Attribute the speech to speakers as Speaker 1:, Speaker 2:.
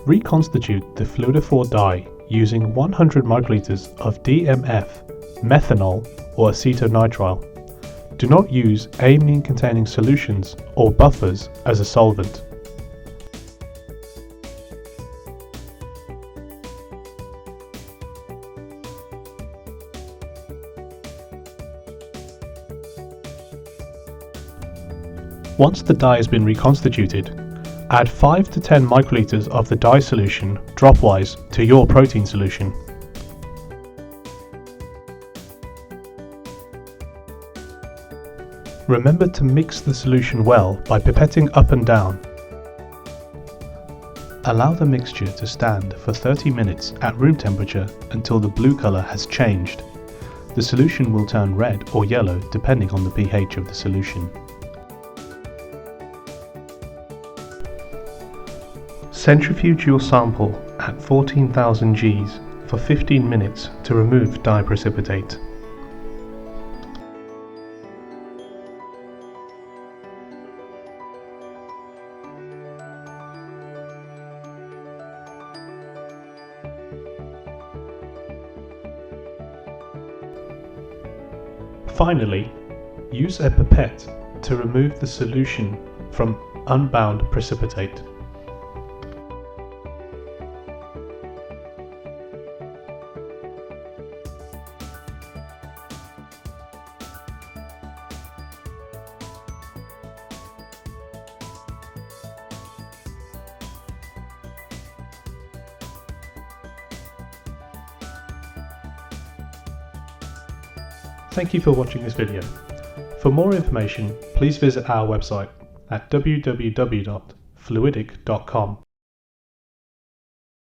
Speaker 1: Reconstitute the fluidiphore dye using 100 microliters of DMF, methanol or acetonitrile. Do not use amine containing solutions or buffers as a solvent. Once the dye has been reconstituted, add 5 to 10 microliters of the dye solution dropwise to your protein solution. Remember to mix the solution well by pipetting up and down. Allow the mixture to stand for 30 minutes at room temperature until the blue color has changed. The solution will turn red or yellow depending on the pH of the solution. Centrifuge your sample at 14,000 Gs for 15 minutes to remove dye precipitate. Finally, use a pipette to remove the solution from unbound precipitate. Thank you for watching this video. For more information, please visit our website at www.fluidic.com.